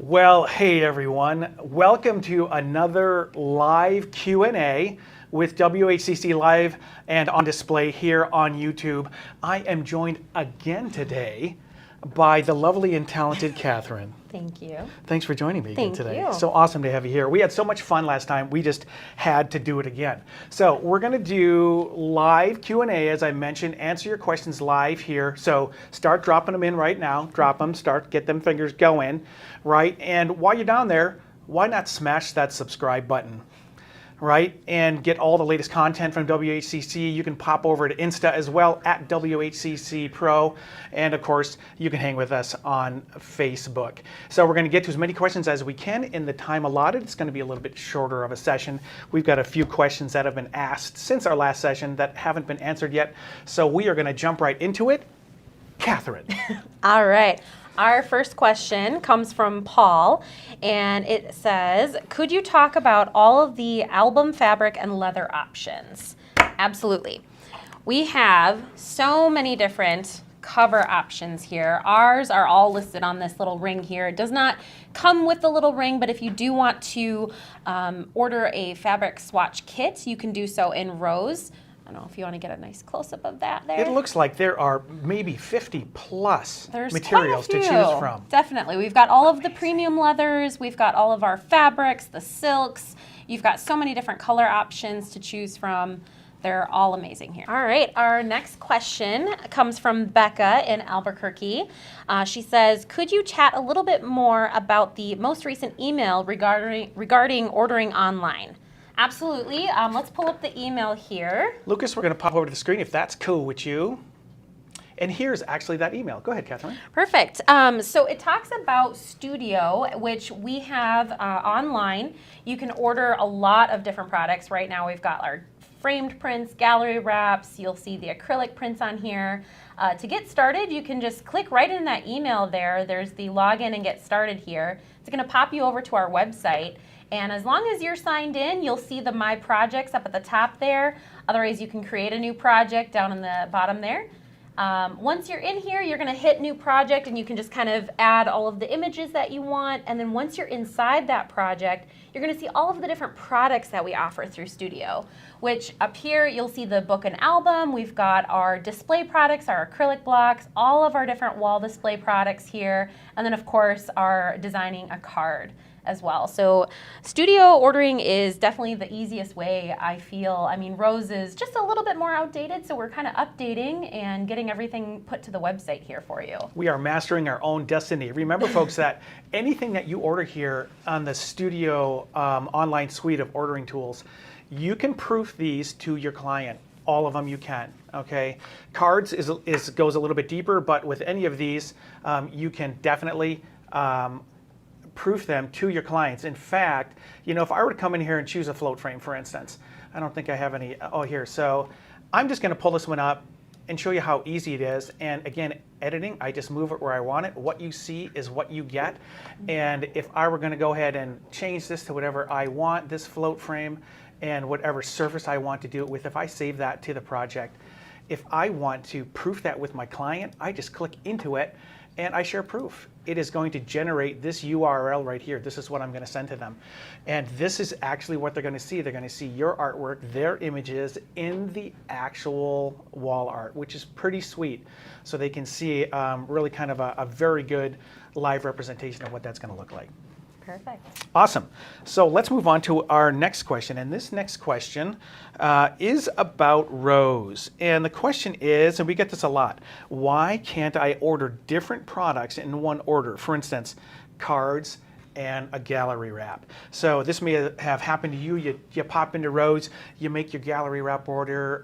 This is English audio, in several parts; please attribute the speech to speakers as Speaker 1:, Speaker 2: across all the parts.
Speaker 1: Well, hey everyone, welcome to another live Q&A with WHCC Live and on display here on YouTube. I am joined again today by the lovely and talented Catherine.
Speaker 2: Thank you.
Speaker 1: Thanks for joining me again today.
Speaker 2: Thank you.
Speaker 1: So awesome to have you here. We had so much fun last time, we just had to do it again. So we're gonna do live Q&A, as I mentioned, answer your questions live here. So start dropping them in right now, drop them, get them fingers going, right? And while you're down there, why not smash that subscribe button? Right, and get all the latest content from WHCC. You can pop over to Insta as well at WHCC Pro, and of course you can hang with us on Facebook. So we're going to get to as many questions as we can in the time allotted. It's going to be a little bit shorter of a session. We've got a few questions that have been asked since our last session that haven't been answered yet, so we are going to jump right into it. Catherine.
Speaker 2: All right. Our first question comes from Paul, and it says, could you talk about all of the album fabric and leather options? Absolutely. We have so many different cover options here. Ours are all listed on this little ring here. It does not come with the little ring, but if you do want to order a fabric swatch kit, you can do so in rows. I don't know if you want to get a nice close-up of that there.
Speaker 1: It looks like there are maybe 50 plus
Speaker 2: There's
Speaker 1: materials to choose from.
Speaker 2: Definitely. We've got all of the premium leathers. We've got all of our fabrics, the silks. You've got so many different color options to choose from. They're all amazing here. All right. Our next question comes from Becca in Albuquerque. She says, could you chat a little bit more about the most recent email regarding ordering online? Absolutely. Let's pull up the email here.
Speaker 1: Lucas, we're going to pop over to the screen if that's cool with you. And here's actually that email. Go ahead, Catherine.
Speaker 2: Perfect. So it talks about Studio, which we have online. You can order a lot of different products. Right now we've got our framed prints, gallery wraps. You'll see the acrylic prints on here. To get started, you can just click right in that email there. There's the login and get started here. It's going to pop you over to our website. And as long as you're signed in, you'll see the My Projects up at the top there. Otherwise, you can create a new project down in the bottom there. Once you're in here, you're going to hit New Project, and you can just kind of add all of the images that you want. And then once you're inside that project, you're going to see all of the different products that we offer through Studio, which up here, you'll see the book and album. We've got our display products, our acrylic blocks, all of our different wall display products here. And then, of course, our designing a card as well. So Studio ordering is definitely the easiest way, I feel. I mean, Rose is just a little bit more outdated, so we're kind of updating and getting everything put to the website here for you.
Speaker 1: We are mastering our own destiny. Remember, folks, that anything that you order here on the Studio online suite of ordering tools, you can proof these to your client. All of them you can, okay? Cards goes a little bit deeper, but with any of these, you can definitely proof them to your clients. In fact, you know, if I were to come in here and choose a float frame, for instance, I don't think I have any, oh, here. So I'm just going to pull this one up and show you how easy it is. And again, editing, I just move it where I want it. What you see is what you get. And if I were going to go ahead and change this to whatever I want, this float frame, and whatever surface I want to do it with, if I save that to the project, if I want to proof that with my client, I just click into it, and I share proof. It is going to generate this URL right here. This is what I'm going to send to them. And this is actually what they're going to see. They're going to see your artwork, their images in the actual wall art, which is pretty sweet. So they can see really kind of a very good live representation of what that's going to look like.
Speaker 2: Perfect.
Speaker 1: Awesome. So let's move on to our next question. And this next question is about Rose. And the question is, and we get this a lot, why can't I order different products in one order? For instance, cards and a gallery wrap. So this may have happened to you. You pop into Rose, you make your gallery wrap order,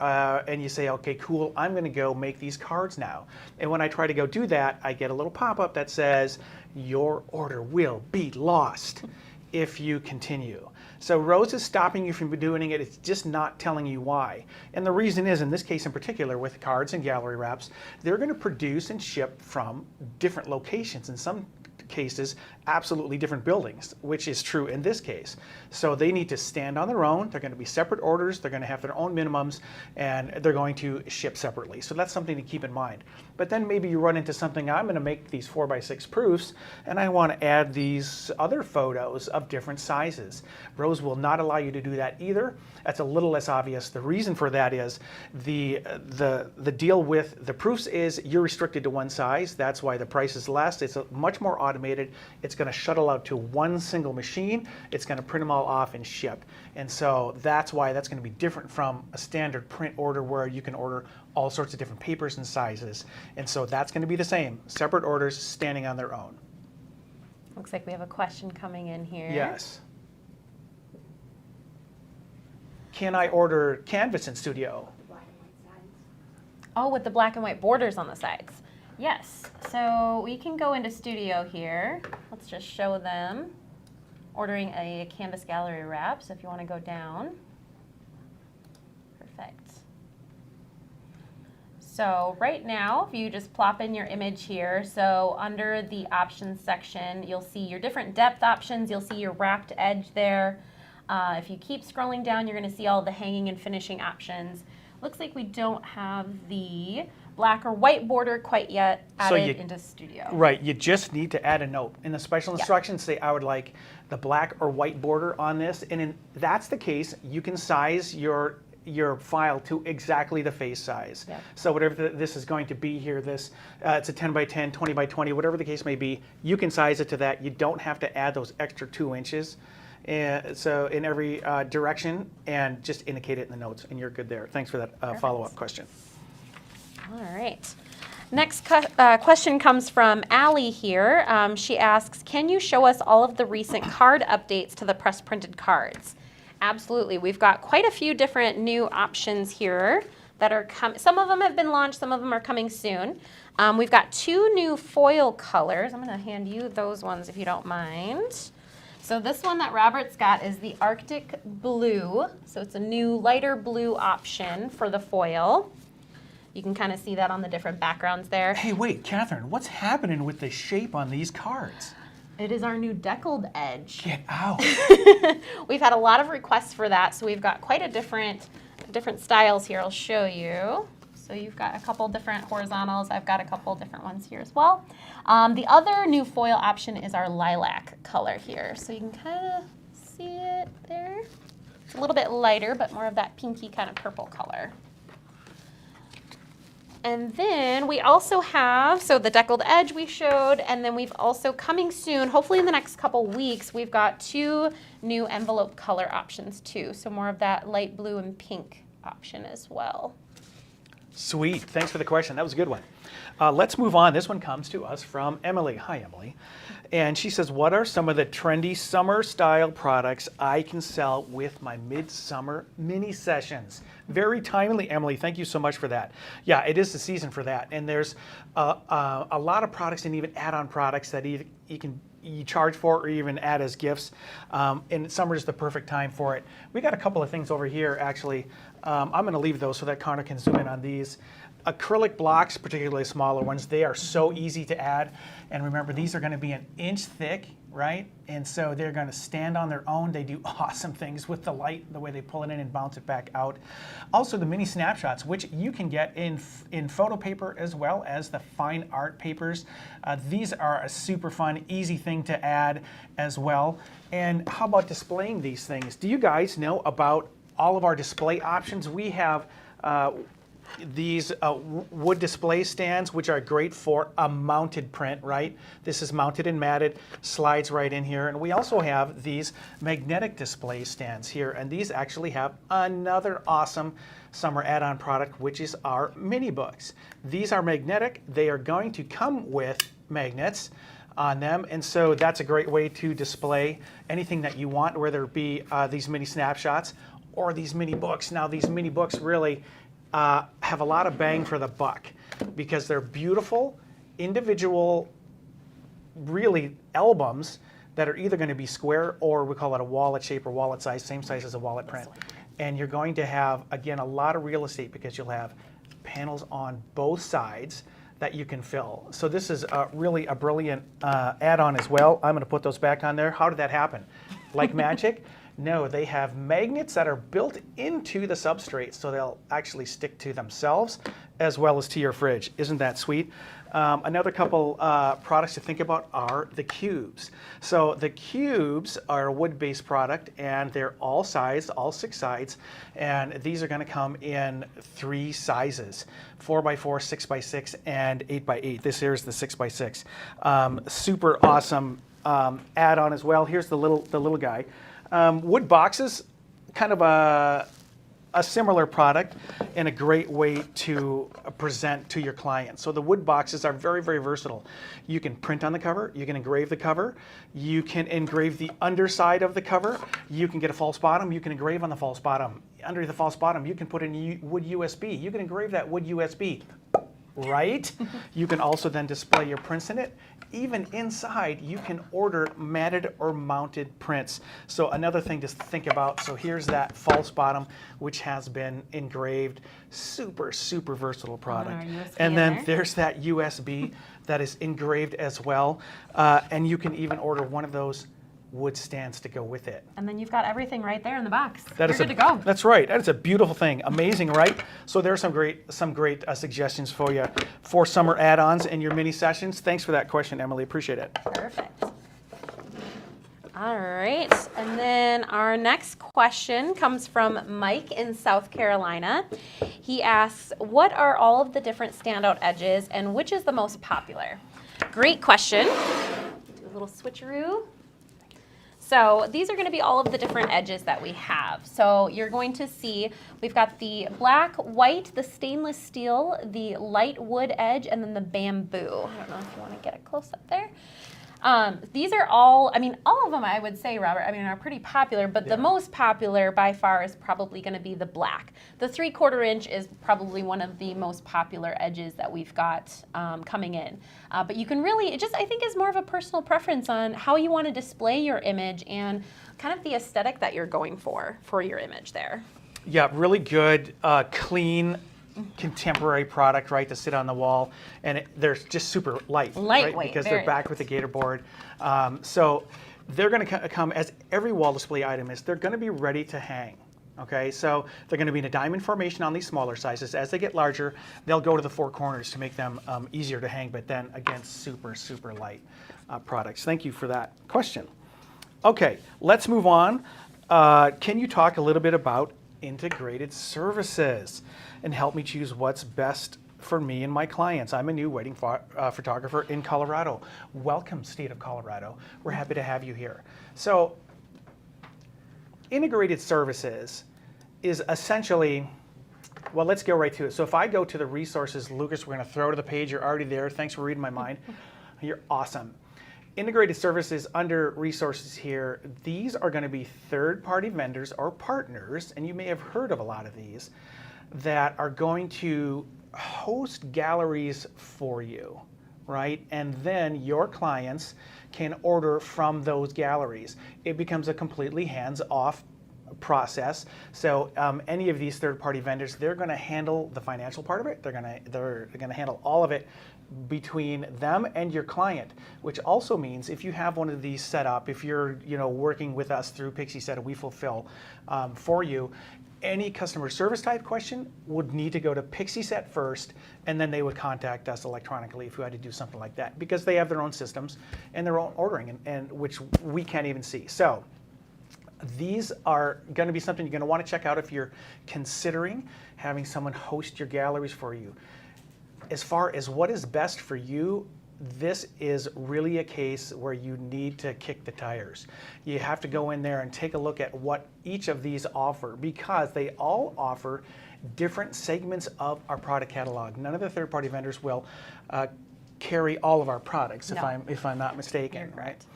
Speaker 1: and you say, okay, cool, I'm going to go make these cards now. And when I try to go do that, I get a little pop-up that says, your order will be lost if you continue. So Rose is stopping you from doing it. It's just not telling you why. And the reason is, in this case in particular, with cards and gallery wraps, they're going to produce and ship from different locations. In some cases, absolutely different buildings, which is true in this case. So they need to stand on their own. They're going to be separate orders. They're going to have their own minimums, and they're going to ship separately. So that's something to keep in mind. But then maybe you run into something, I'm going to make these 4x6 proofs, and I want to add these other photos of different sizes. Rose will not allow you to do that either. That's a little less obvious. The reason for that is the deal with the proofs is you're restricted to one size. That's why the price is less. It's much more automated. It's going to shuttle out to one single machine. It's going to print them all off and ship. And so that's why that's going to be different from a standard print order where you can order all sorts of different papers and sizes. And so that's going to be the same. Separate orders standing on their own.
Speaker 2: Looks like we have a question coming in here.
Speaker 1: Yes. Can I order canvas in Studio?
Speaker 2: Oh, with the black and white borders on the sides. Yes. So we can go into Studio here. Let's just show them ordering a canvas gallery wrap. So if you want to go down. Perfect. So right now, if you just plop in your image here, so under the options section, you'll see your different depth options. You'll see your wrapped edge there. If you keep scrolling down, you're going to see all the hanging and finishing options. Looks like we don't have the black or white border quite yet added into Studio.
Speaker 1: Right, you just need to add a note. In the special instructions, say I would like the black or white border on this, and if that's the case, you can size your file to exactly the face size. Yep. So whatever this is going to be here, this it's a 10 by 10, 20 by 20, whatever the case may be, you can size it to that. You don't have to add those extra 2 inches. And so in every direction, and just indicate it in the notes, and you're good there. Thanks for that follow-up question.
Speaker 2: All right. Next question comes from Allie here. She asks, can you show us all of the recent card updates to the press printed cards? Absolutely. We've got quite a few different new options here that are coming. Some of them have been launched, some of them are coming soon. We've got 2 new foil colors. I'm going to hand you those ones if you don't mind. So this one that Robert's got is the Arctic Blue. So it's a new lighter blue option for the foil. You can kind of see that on the different backgrounds there.
Speaker 1: Hey, wait, Catherine, what's happening with the shape on these cards?
Speaker 2: It is our new deckled edge.
Speaker 1: Get out.
Speaker 2: We've had a lot of requests for that, so we've got quite a different styles here. I'll show you. So you've got a couple different horizontals. I've got a couple different ones here as well. The other new foil option is our lilac color here. So you can kind of see it there. It's a little bit lighter, but more of that pinky kind of purple color. And then we also have, so the deckled edge we showed, and then we've also coming soon, hopefully in the next couple weeks, we've got 2 new envelope color options too. So more of that light blue and pink option as well.
Speaker 1: Sweet. Thanks for the question. That was a good one. Let's move on. This one comes to us from Emily. Hi, Emily. And she says, what are some of the trendy summer style products I can sell with my midsummer mini sessions? Very timely, Emily. Thank you so much for that. Yeah, it is the season for that. And there's a lot of products and even add-on products that you charge for or even add as gifts. And summer is the perfect time for it. We got a couple of things over here, actually. I'm going to leave those so that Connor can zoom in on these. Acrylic blocks, particularly smaller ones, they are so easy to add. And remember, these are going to be an inch thick, right? And so they're going to stand on their own. They do awesome things with the light, the way they pull it in and bounce it back out. Also, the mini snapshots, which you can get in photo paper as well as the fine art papers. These are a super fun, easy thing to add as well. And how about displaying these things? Do you guys know about all of our display options? We have these wood display stands, which are great for a mounted print, right? This is mounted and matted, slides right in here. And we also have these magnetic display stands here, and these actually have another awesome summer add-on product, which is our mini books. These are magnetic. They are going to come with magnets on them, and so that's a great way to display anything that you want, whether it be these mini snapshots or these mini books. Now, these mini books really have a lot of bang for the buck because they're beautiful, individual, really albums that are either going to be square or we call it a wallet shape or wallet size, same size as a wallet print. And you're going to have, again, a lot of real estate because you'll have panels on both sides that you can fill. So this is really a brilliant add-on as well. I'm going to put those back on there. How did that happen? Like magic? No, they have magnets that are built into the substrate, so they'll actually stick to themselves as well as to your fridge. Isn't that sweet? Another couple products to think about are the cubes. So the cubes are a wood-based product, and they're all sized, all 6 sides, and these are going to come in 3 sizes: 4x4, 6x6, and 8x8. This here is the 6x6. Super awesome add-on as well. Here's the little guy. Wood boxes, kind of a similar product and a great way to present to your clients. So the wood boxes are very, very versatile. You can print on the cover, you can engrave the cover, you can engrave the underside of the cover, you can get a false bottom, you can engrave on the false bottom. Under the false bottom, you can put in wood USB. You can engrave that wood USB, right? You can also then display your prints in it. Even inside, you can order matted or mounted prints. So another thing to think about, so here's that false bottom, which has been engraved. Super, super versatile product. And then there's that USB that is engraved as well. And you can even order one of those wood stands to go with it.
Speaker 2: And then you've got everything right there in the box.
Speaker 1: You're good to go. That's right. That is a beautiful thing. Amazing, right? So there's some great suggestions for you for summer add-ons in your mini sessions. Thanks for that question, Emily. Appreciate it.
Speaker 2: Perfect. All right. And then our next question comes from Mike in South Carolina. He asks, what are all of the different standout edges and which is the most popular? Great question. Do a little switcheroo. So these are going to be all of the different edges that we have. So you're going to see we've got the black, white, the stainless steel, the light wood edge, and then the bamboo. I don't know if you want to get a close up there. These are all, all of them I would say, Robert, are pretty popular, but the most popular by far is probably going to be the black. The 3/4 inch is probably one of the most popular edges that we've got coming in. But you can really, it just I think is more of a personal preference on how you want to display your image and kind of the aesthetic that you're going for your image there.
Speaker 1: Yeah, really good, clean, contemporary product, right, to sit on the wall, and they're just super lightweight, right, because they're backed with a gator board. So they're going to come as every wall display item is. They're going to be ready to hang. Okay, so they're going to be in a diamond formation on these smaller sizes. As they get larger, they'll go to the 4 corners to make them easier to hang. But then again, super, super light products. Thank you for that question. Okay, let's move on. Can you talk a little bit about integrated services and help me choose what's best for me and my clients? I'm a new wedding photographer in Colorado. Welcome, state of Colorado. We're happy to have you here. So integrated services is essentially, well, let's go right to it. So if I go to the resources, Lucas, we're going to throw to the page. You're already there. Thanks for reading my mind. You're awesome. Integrated services under resources here, these are going to be third-party vendors or partners, and you may have heard of a lot of these, that are going to host galleries for you, right? And then your clients can order from those galleries. It becomes a completely hands-off process. So any of these third-party vendors, they're going to handle the financial part of it. They're going to handle all of it between them and your client, which also means if you have one of these set up, if you're working with us through Pixie Set, we fulfill for you. Any customer service type question would need to go to Pixie Set first, and then they would contact us electronically if you had to do something like that, because they have their own systems and their own ordering, and which we can't even see. So these are going to be something you're going to want to check out if you're considering having someone host your galleries for you. As far as what is best for you, this is really a case where you need to kick the tires. You have to go in there and take a look at what each of these offer, because they all offer different segments of our product catalog. None of the third-party vendors will carry all of our products,
Speaker 2: No.
Speaker 1: if I'm not mistaken,
Speaker 2: You're
Speaker 1: right?
Speaker 2: correct.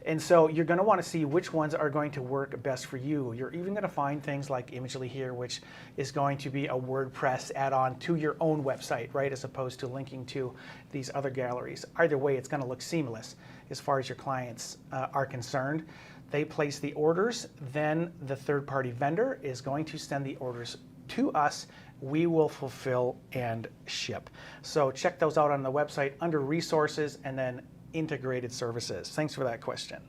Speaker 1: And so you're going to want to see which ones are going to work best for you. You're even going to find things like Imagely here, which is going to be a WordPress add-on to your own website, right, as opposed to linking to these other galleries. Either way, it's going to look seamless as far as your clients are concerned. They place the orders, then the third-party vendor is going to send the orders to us. We will fulfill and ship. So check those out on the website under resources and then integrated services. Thanks for that question.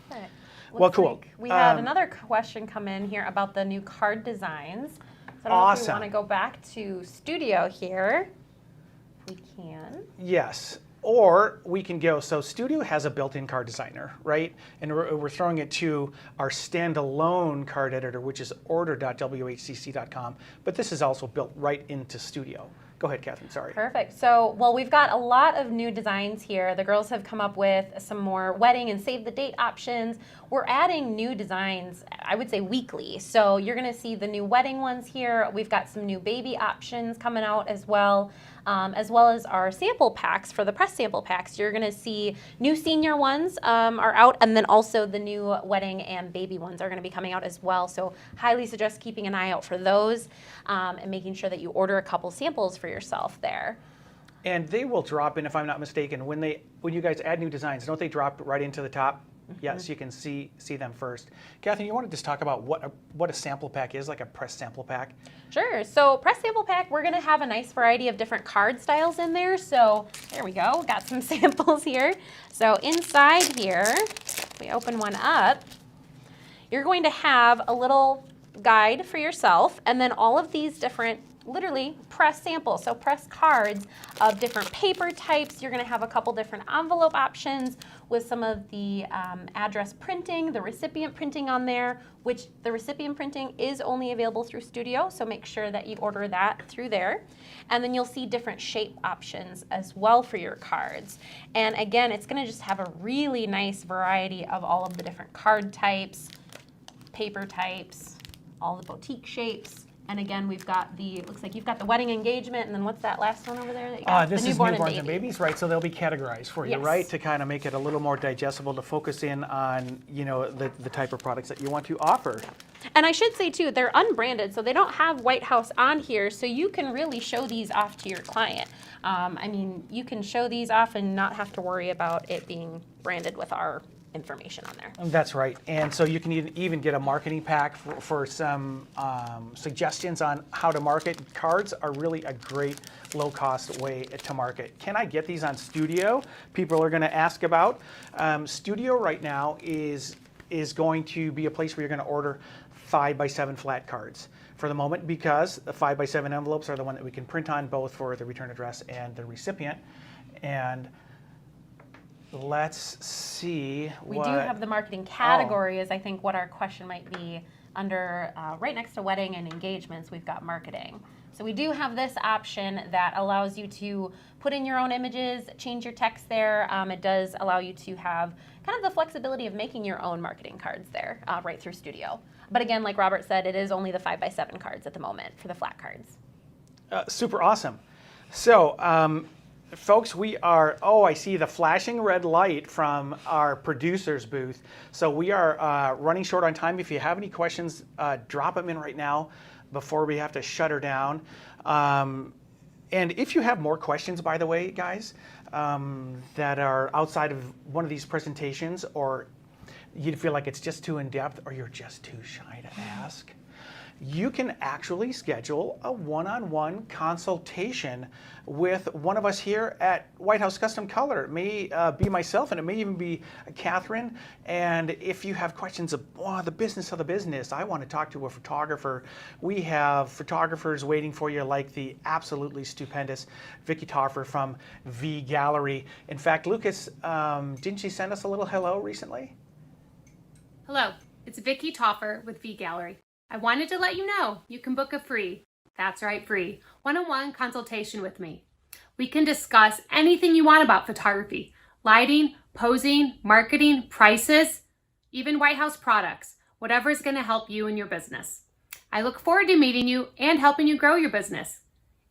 Speaker 2: Perfect.
Speaker 1: Well,
Speaker 2: Looks
Speaker 1: cool.
Speaker 2: like we had another question come in here about the new card designs. So I don't know if we
Speaker 1: Awesome.
Speaker 2: want to go back to Studio here. We can.
Speaker 1: Yes. Or we can go, so Studio has a built-in card designer, right? And we're throwing it to our standalone card editor, which is order.whcc.com. But this is also built right into Studio. Go ahead, Catherine, sorry.
Speaker 2: Perfect. So, well, we've got a lot of new designs here. The girls have come up with some more wedding and save the date options. We're adding new designs, I would say weekly. So you're going to see the new wedding ones here. We've got some new baby options coming out as well as our sample packs for the press sample packs. You're going to see new senior ones are out, and then also the new wedding and baby ones are going to be coming out as well. So highly suggest keeping an eye out for those and making sure that you order a couple samples for yourself there.
Speaker 1: And they will drop in, if I'm not mistaken, when you guys add new designs, don't they drop right into the top? Mm-hmm. Yes, you can see them first. Catherine, you want to just talk about what a sample pack is, like a press sample pack?
Speaker 2: Sure. So press sample pack, we're going to have a nice variety of different card styles in there. So there we go. Got some samples here. So inside here, if we open one up, you're going to have a little guide for yourself, and then all of these different literally press samples, so press cards of different paper types. You're going to have a couple different envelope options with some of the address printing, the recipient printing on there, which the recipient printing is only available through Studio, so make sure that you order that through there. And then you'll see different shape options as well for your cards. And again, it's going to just have a really nice variety of all of the different card types, paper types, all the boutique shapes. And again, we've got looks like you've got the wedding engagement, and then what's that last one over there that you got?
Speaker 1: This
Speaker 2: the
Speaker 1: is newborns and babies, right? So they'll be categorized for you,
Speaker 2: Yes.
Speaker 1: right? To kind of make it a little more digestible, to focus in on, the type of products that you want to offer.
Speaker 2: And I should say too, they're unbranded, so they don't have White House on here, so you can really show these off to your client. I mean, you can show these off and not have to worry about it being branded with our information on there.
Speaker 1: That's right. And so you can even get a marketing pack for some suggestions on how to market. Cards are really a great low-cost way to market. Can I get these on Studio? People are going to ask about. Studio right now is going to be a place where you're going to order 5x7 flat cards for the moment, because the 5x7 envelopes are the one that we can print on, both for the return address and the recipient. And let's see.
Speaker 2: We do have the marketing category is I think what our question might be under, right next to wedding and engagements, we've got marketing. So we do have this option that allows you to put in your own images, change your text there. It does allow you to have kind of the flexibility of making your own marketing cards there right through Studio. But again, like Robert said, it is only the 5x7 cards at the moment for the flat cards.
Speaker 1: Super awesome. So, folks, we are, I see the flashing red light from our producer's booth. So we are running short on time. If you have any questions, drop them in right now before we have to shut her down. And if you have more questions, by the way, guys, that are outside of one of these presentations, or you feel like it's just too in-depth or you're just too shy to ask, you can actually schedule a one-on-one consultation with one of us here at White House Custom Color. It may be myself, and it may even be Catherine. And if you have questions of the business of the business, I want to talk to a photographer. We have photographers waiting for you, like the absolutely stupendous Vicki Taufer from V Gallery. In fact, Lucas, didn't she send us a little hello recently?
Speaker 3: Hello, it's Vicki Taufer with V Gallery. I wanted to let you know you can book a free, that's right, free, one-on-one consultation with me. We can discuss anything you want about photography, lighting, posing, marketing, prices, even White House products, whatever is going to help you in your business. I look forward to meeting you and helping you grow your business.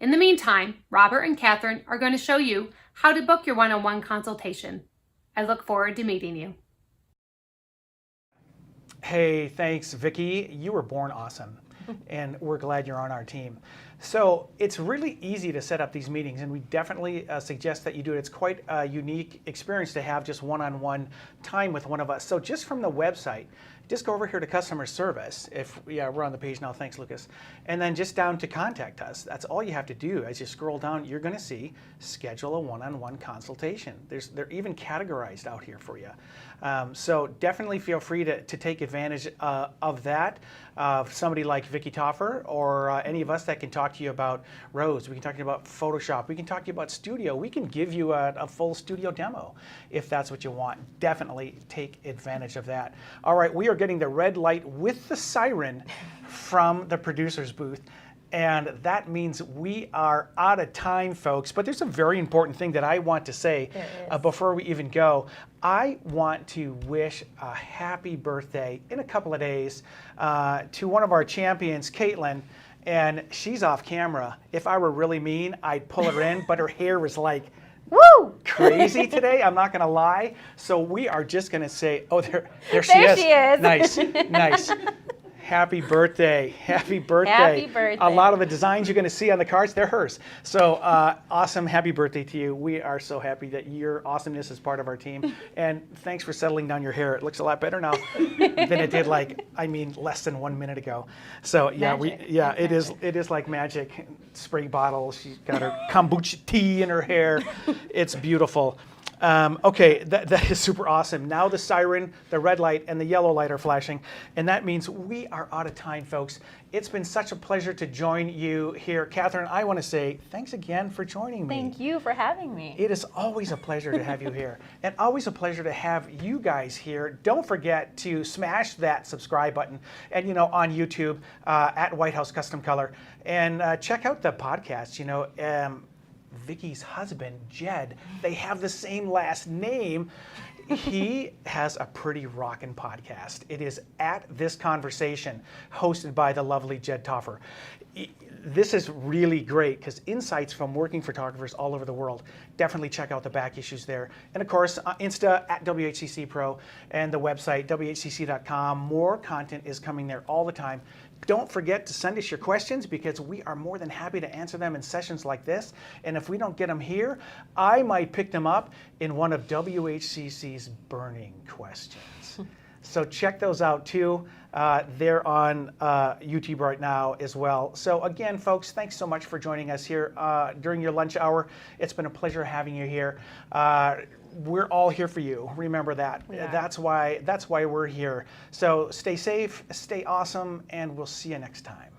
Speaker 3: In the meantime, Robert and Catherine are going to show you how to book your one-on-one consultation. I look forward to meeting you.
Speaker 1: Hey, thanks, Vicki. You were born awesome, and we're glad you're on our team. So it's really easy to set up these meetings, and we definitely suggest that you do it. It's quite a unique experience to have just one-on-one time with one of us. So just from the website, just go over here to customer service. We're on the page now, thanks, Lucas. And then just down to contact us. That's all you have to do. As you scroll down, you're going to see schedule a one-on-one consultation. They're even categorized out here for you. So definitely feel free to take advantage of that. Somebody like Vicki Taufer or any of us that can talk to you about Rose. We can talk to you about Photoshop. We can talk to you about studio. We can give you a full studio demo if that's what you want. Definitely take advantage of that. All right, we are getting the red light with the siren from the producer's booth. And that means we are out of time, folks. But there's a very important thing that I want to say before we even go. I want to wish a happy birthday in a couple of days to one of our champions, Caitlin. And she's off camera. If I were really mean, I'd pull her in, but her hair was like, woo, crazy today. I'm not going to lie. So we are just going to say, oh, there she is. Nice, nice. Happy birthday. Happy birthday.
Speaker 2: Happy birthday.
Speaker 1: A lot of the designs you're going to see on the cards, they're hers. So awesome. Happy birthday to you. We are so happy that your awesomeness is part of our team. And thanks for settling down your hair. It looks a lot better now than it did less than 1 minute ago. So yeah, it is like magic. Spray bottle. She's got her kombucha tea in her hair. It's beautiful. Okay, that is super awesome. Now the siren, the red light, and the yellow light are flashing, and that means we are out of time, folks. It's been such a pleasure to join you here. Catherine, I want to say thanks again for joining me.
Speaker 2: Thank you for having me.
Speaker 1: It is always a pleasure to have you here, and always a pleasure to have you guys here. Don't forget to smash that subscribe button, and on YouTube at White House Custom Color, and check out the podcast. Vicki's husband, Jed, they have the same last name. He has a pretty rockin' podcast. It is At This Conversation, hosted by the lovely Jed Taufer. This is really great because insights from working photographers all over the world. Definitely check out the back issues there. And of course, Insta at WHCC Pro and the website, WHCC.com. More content is coming there all the time. Don't forget to send us your questions because we are more than happy to answer them in sessions like this. And if we don't get them here, I might pick them up in one of WHCC's burning questions. So check those out too. They're on YouTube right now as well. So again, folks, thanks so much for joining us here during your lunch hour. It's been a pleasure having you here. We're all here for you. Remember that.
Speaker 2: Yeah.
Speaker 1: That's why we're here. So stay safe, stay awesome, and we'll see you next time.